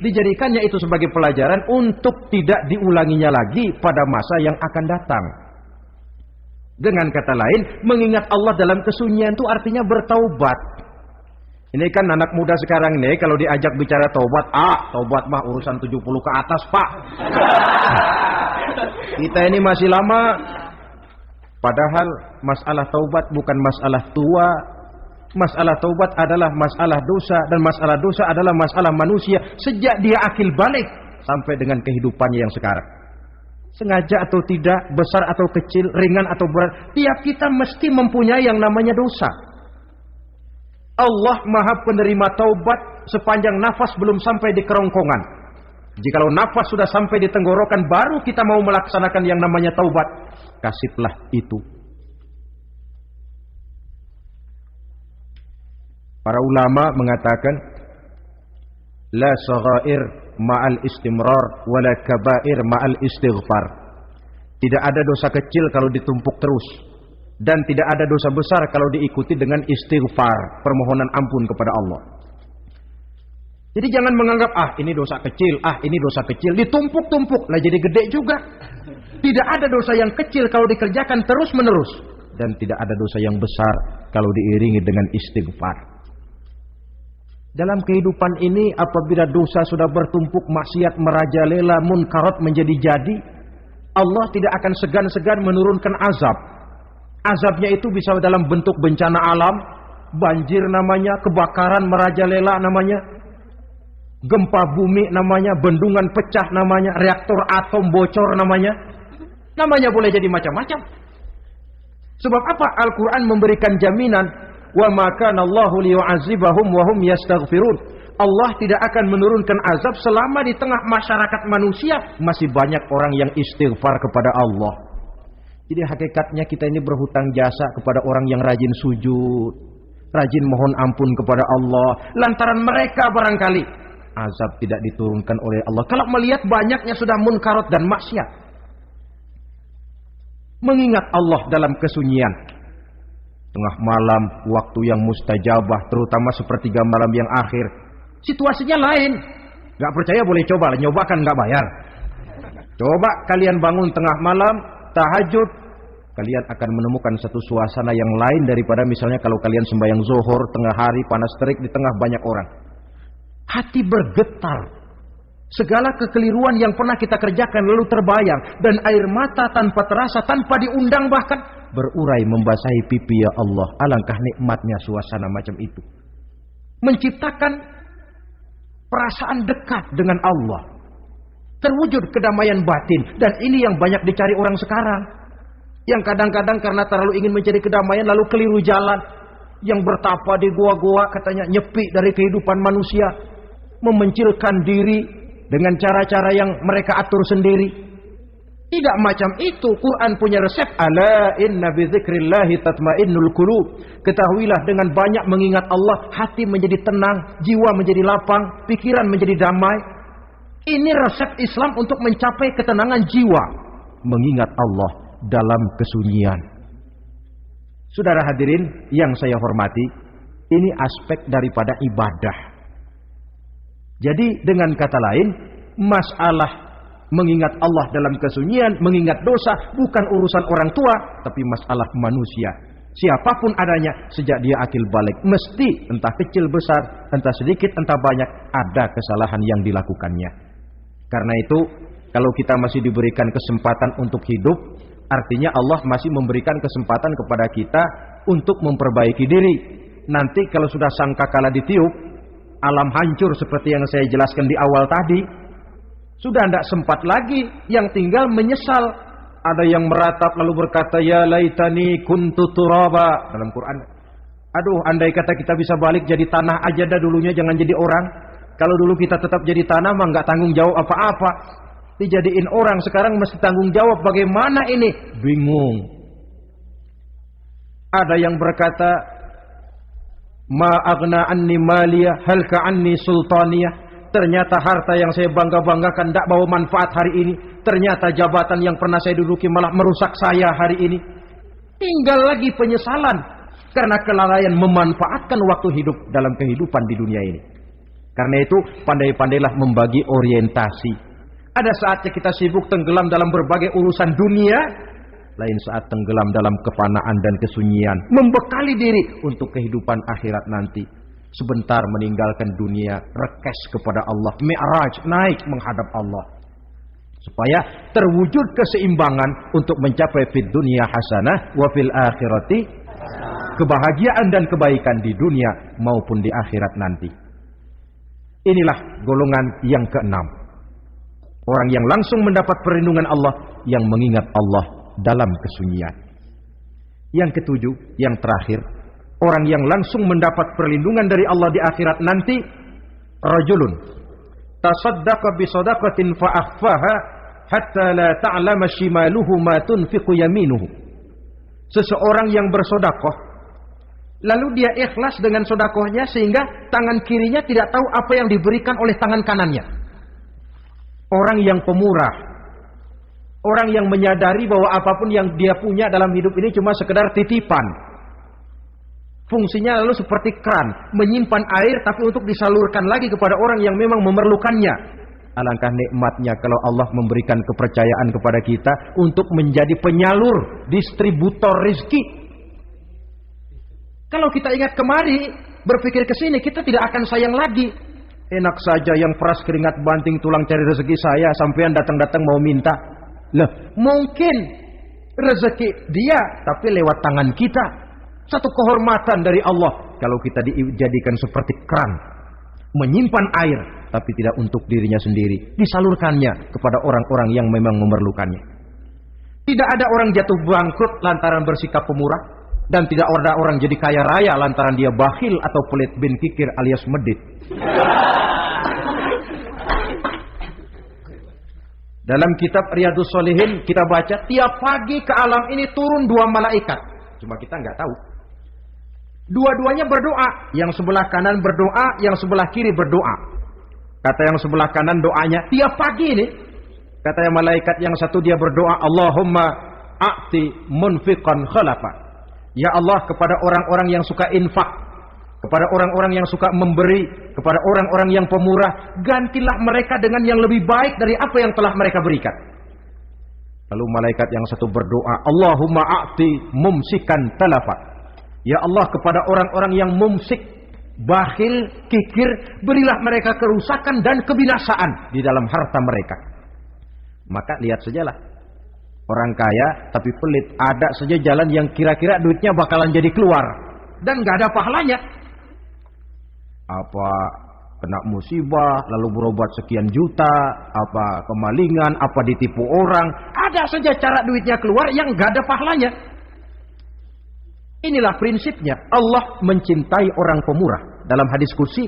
Speaker 1: dijadikannya itu sebagai pelajaran untuk tidak diulanginya lagi pada masa yang akan datang. Dengan kata lain, mengingat Allah dalam kesunyian itu artinya bertaubat. Ini kan anak muda sekarang nih, kalau diajak bicara taubat, taubat mah urusan 70 ke atas, Pak. Kita ini masih lama. Padahal masalah taubat bukan masalah tua. Masalah taubat adalah masalah dosa, dan masalah dosa adalah masalah manusia sejak dia akil balik sampai dengan kehidupannya yang sekarang. Sengaja atau tidak, besar atau kecil, ringan atau berat, tiap kita mesti mempunyai yang namanya dosa. Allah Maha penerima taubat sepanjang nafas belum sampai di kerongkongan. Jikalau nafas sudah sampai di tenggorokan, baru kita mau melaksanakan yang namanya taubat. Kasihlah itu. Para ulama mengatakan, la saghair ma'al istimrar wala kabair ma'al istighfar. Tidak ada dosa kecil kalau ditumpuk terus, dan tidak ada dosa besar kalau diikuti dengan istighfar, permohonan ampun kepada Allah. Jadi jangan menganggap ini dosa kecil, ini dosa kecil, ditumpuk-tumpuk lah jadi gede juga. Tidak ada dosa yang kecil kalau dikerjakan terus-menerus, dan tidak ada dosa yang besar kalau diiringi dengan istighfar. Dalam kehidupan ini, apabila dosa sudah bertumpuk, maksiat merajalela, munkarat menjadi jadi, Allah tidak akan segan-segan menurunkan azab. Azabnya itu bisa dalam bentuk bencana alam, banjir namanya, kebakaran merajalela namanya, gempa bumi namanya, bendungan pecah namanya, reaktor atom bocor namanya. Namanya boleh jadi macam-macam. Sebab apa? Al-Quran memberikan jaminan, wa ma kana Allahu liyu'adzibahum wa hum yastaghfirun. Allah tidak akan menurunkan azab selama di tengah masyarakat manusia masih banyak orang yang istighfar kepada Allah. Jadi hakikatnya kita ini berhutang jasa kepada orang yang rajin sujud, rajin mohon ampun kepada Allah. Lantaran mereka barangkali azab tidak diturunkan oleh Allah kalau melihat banyaknya sudah munkarat dan maksiat. Mengingat Allah dalam kesunyian, tengah malam, waktu yang mustajabah, terutama sepertiga malam yang akhir, situasinya lain. Gak percaya boleh coba, nyobakan gak bayar. Coba kalian bangun tengah malam, tahajud, kalian akan menemukan satu suasana yang lain daripada misalnya kalau kalian sembahyang zuhur tengah hari panas terik di tengah banyak orang. Hati bergetar. Segala kekeliruan yang pernah kita kerjakan lalu terbayang, dan air mata tanpa terasa, tanpa diundang bahkan berurai membasahi pipi. Ya Allah, alangkah nikmatnya suasana macam itu. Menciptakan perasaan dekat dengan Allah. Terwujud kedamaian batin, dan ini yang banyak dicari orang sekarang. Yang kadang-kadang karena terlalu ingin mencari kedamaian lalu keliru jalan. Yang bertapa di gua-gua katanya nyepi dari kehidupan manusia. Memencilkan diri dengan cara-cara yang mereka atur sendiri. Tidak macam itu. Quran punya resep. Ala inna bizikrillahi tatmainnul qulub. Ketahuilah dengan banyak mengingat Allah, hati menjadi tenang, jiwa menjadi lapang, pikiran menjadi damai. Ini resep Islam untuk mencapai ketenangan jiwa. Mengingat Allah dalam kesunyian. Saudara hadirin yang saya hormati, ini aspek daripada ibadah. Jadi dengan kata lain, masalah mengingat Allah dalam kesunyian, mengingat dosa bukan urusan orang tua, tapi masalah manusia. Siapapun adanya, sejak dia akil balik, mesti entah kecil besar, entah sedikit entah banyak, ada kesalahan yang dilakukannya. Karena itu, kalau kita masih diberikan kesempatan untuk hidup, artinya Allah masih memberikan kesempatan kepada kita untuk memperbaiki diri. Nanti kalau sudah sangkakala ditiup, alam hancur seperti yang saya jelaskan di awal tadi, sudah tidak sempat lagi, yang tinggal menyesal. Ada yang meratap lalu berkata, ya laitani kuntu turaba. Dalam Quran, aduh andai kata kita bisa balik jadi tanah aja dah dulunya, jangan jadi orang. Kalau dulu kita tetap jadi tanah mah nggak tanggung jawab apa-apa. Dijadiin orang sekarang mesti tanggung jawab. Bagaimana ini? Bingung. Ada yang berkata, ma aghna anni maliyah halka anni sultaniyah. Ternyata harta yang saya bangga-banggakan tidak bawa manfaat hari ini. Ternyata jabatan yang pernah saya duduki malah merusak saya hari ini. Tinggal lagi penyesalan karena kelalaian memanfaatkan waktu hidup dalam kehidupan di dunia ini. Karena itu pandai-pandailah membagi orientasi. Ada saatnya kita sibuk tenggelam dalam berbagai urusan dunia, lain saat tenggelam dalam kefanaan dan kesunyian, membekali diri untuk kehidupan akhirat nanti. Sebentar meninggalkan dunia, rekes kepada Allah, mi'raj, naik menghadap Allah, supaya terwujud keseimbangan untuk mencapai fid dunia hasanah wa fil akhirati, kebahagiaan dan kebaikan di dunia maupun di akhirat nanti. Inilah golongan yang keenam, orang yang langsung mendapat perlindungan Allah, yang mengingat Allah dalam kesunyian. Yang ketujuh, yang terakhir, orang yang langsung mendapat perlindungan dari Allah di akhirat nanti, rajulun tasaddaqa bi sadaqatin fa akhfaha hatta la ta'lama shimaluhu ma tunfiqu yaminuhu. Seseorang yang bersedekah lalu dia ikhlas dengan sedekahnya sehingga tangan kirinya tidak tahu apa yang diberikan oleh tangan kanannya. Orang yang pemurah, orang yang menyadari bahwa apapun yang dia punya dalam hidup ini cuma sekedar titipan. Fungsinya lalu seperti keran, menyimpan air tapi untuk disalurkan lagi kepada orang yang memang memerlukannya. Alangkah nikmatnya kalau Allah memberikan kepercayaan kepada kita untuk menjadi penyalur, distributor rezeki. Kalau kita ingat kemari, berpikir ke sini, kita tidak akan sayang lagi. Enak saja yang peras keringat banting tulang cari rezeki saya, sampean datang-datang mau minta. Lah, mungkin rezeki dia tapi lewat tangan kita. Satu kehormatan dari Allah kalau kita dijadikan seperti keran, menyimpan air tapi tidak untuk dirinya sendiri, disalurkannya kepada orang-orang yang memang memerlukannya. Tidak ada orang jatuh bangkrut lantaran bersikap pemurah, dan tidak ada orang jadi kaya raya lantaran dia bakhil atau pelit bin kikir alias medit. Dalam kitab Riyadhus Shalihin kita baca, tiap pagi ke alam ini turun 2 malaikat. Cuma kita nggak tahu. Dua-duanya berdoa, yang sebelah kanan berdoa, yang sebelah kiri berdoa. Kata yang sebelah kanan doanya tiap pagi nih. Kata yang malaikat yang satu dia berdoa, Allahumma a'ti munfiqan khalafa. Ya Allah, kepada orang-orang yang suka infak, kepada orang-orang yang suka memberi, kepada orang-orang yang pemurah, gantilah mereka dengan yang lebih baik dari apa yang telah mereka berikan. Lalu malaikat yang satu berdoa, Allahumma a'ti mumsikan talafa. Ya Allah, kepada orang-orang yang mumsik, bakhil, kikir, berilah mereka kerusakan dan kebinasaan di dalam harta mereka. Maka lihat sajalah, orang kaya tapi pelit, ada saja jalan yang kira-kira duitnya bakalan jadi keluar dan gak ada pahalanya. Apa kena musibah lalu berobat sekian juta, apa kemalingan, apa ditipu orang, ada saja cara duitnya keluar yang gak ada pahalanya. Inilah prinsipnya. Allah mencintai orang pemurah. Dalam hadis kursi,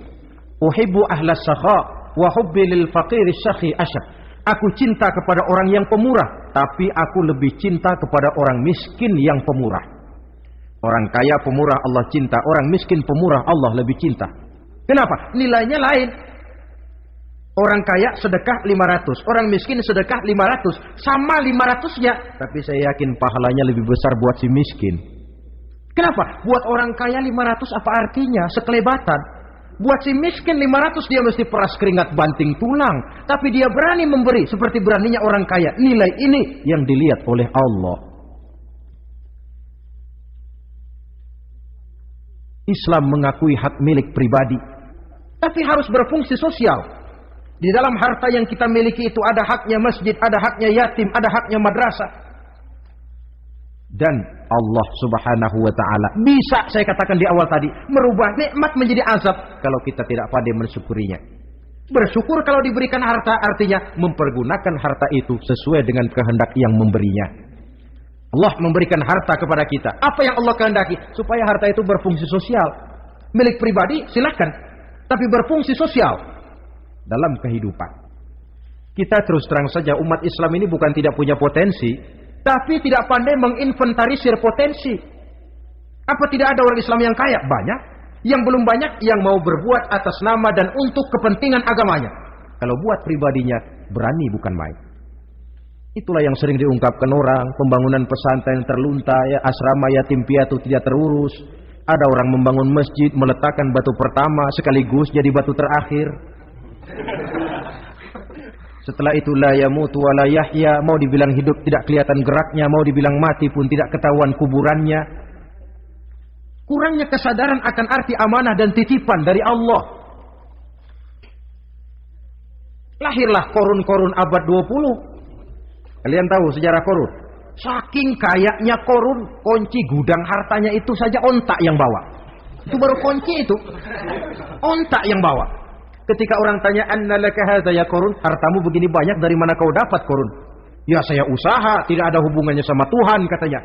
Speaker 1: uhibbu ahlas sakha wa hubbi lil faqir syakhi asyad. Aku cinta kepada orang yang pemurah, tapi aku lebih cinta kepada orang miskin yang pemurah. Orang kaya pemurah Allah cinta, orang miskin pemurah Allah lebih cinta. Kenapa? Nilainya lain. Orang kaya sedekah 500, orang miskin sedekah 500, sama 500-nya, tapi saya yakin pahalanya lebih besar buat si miskin. Kenapa? Buat orang kaya 500 apa artinya? Sekelebatan. Buat si miskin 500 dia mesti peras keringat banting tulang, tapi dia berani memberi seperti beraninya orang kaya. Nilai ini yang dilihat oleh Allah. Islam mengakui hak milik pribadi, tapi harus berfungsi sosial. Di dalam harta yang kita miliki itu ada haknya masjid, ada haknya yatim, ada haknya madrasah. Dan Allah Subhanahu wa ta'ala bisa, saya katakan di awal tadi, merubah nikmat menjadi azab kalau kita tidak pandai mensyukurinya. Bersyukur kalau diberikan harta artinya mempergunakan harta itu sesuai dengan kehendak yang memberinya. Allah memberikan harta kepada kita. Apa yang Allah kehendaki? Supaya harta itu berfungsi sosial. Milik pribadi silahkan, tapi berfungsi sosial dalam kehidupan. Kita terus terang saja, umat Islam ini bukan tidak punya potensi, tapi tidak pandai menginventarisir potensi. Apa tidak ada orang Islam yang kaya? Banyak. Yang belum banyak yang mau berbuat atas nama dan untuk kepentingan agamanya. Kalau buat pribadinya, berani bukan main. Itulah yang sering diungkapkan orang, pembangunan pesantren terlunta, ya, asrama yatim piatu tidak terurus. Ada orang membangun masjid, meletakkan batu pertama sekaligus jadi batu terakhir. Setelah itu la yamutu wa la yahya, mau dibilang hidup tidak kelihatan geraknya, mau dibilang mati pun tidak ketahuan kuburannya. Kurangnya kesadaran akan arti amanah dan titipan dari Allah. Lahirlah Korun-Korun abad 20. Kalian tahu sejarah Korun? Saking kayanya Korun, kunci gudang hartanya itu saja onta yang bawa. Itu baru kunci itu. Onta yang bawa. Ketika orang tanya, "Anna laka hadza ya Korun?" Hartamu begini banyak, dari mana kau dapat Korun? Ya saya usaha, tidak ada hubungannya sama Tuhan katanya.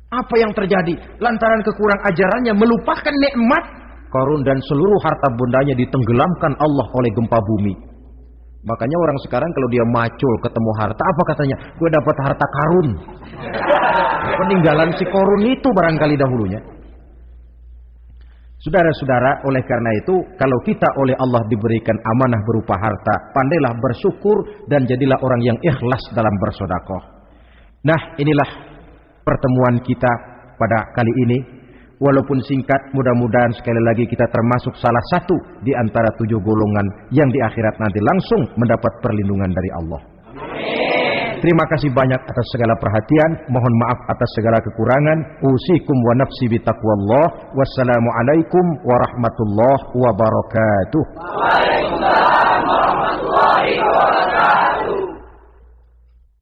Speaker 1: Apa yang terjadi? Lantaran kekurang ajarannya melupakan nikmat. Korun dan seluruh harta bendanya ditenggelamkan Allah oleh gempa bumi. Makanya orang sekarang kalau dia macul ketemu harta, apa katanya? Gue dapat harta karun. Peninggalan si Korun itu barangkali dahulunya. Saudara-saudara, oleh karena itu, kalau kita oleh Allah diberikan amanah berupa harta, pandailah bersyukur dan jadilah orang yang ikhlas dalam bersedekah. Nah, inilah pertemuan kita pada kali ini. Walaupun singkat, mudah-mudahan sekali lagi kita termasuk salah satu di antara 7 golongan yang di akhirat nanti langsung mendapat perlindungan dari Allah. Amin. Terima kasih banyak atas segala perhatian. Mohon maaf atas segala kekurangan. Usikum wa nafsi bitaqwallah. Wassalamualaikum warahmatullahi wabarakatuh.
Speaker 2: Waalaikumsalam warahmatullahi wabarakatuh.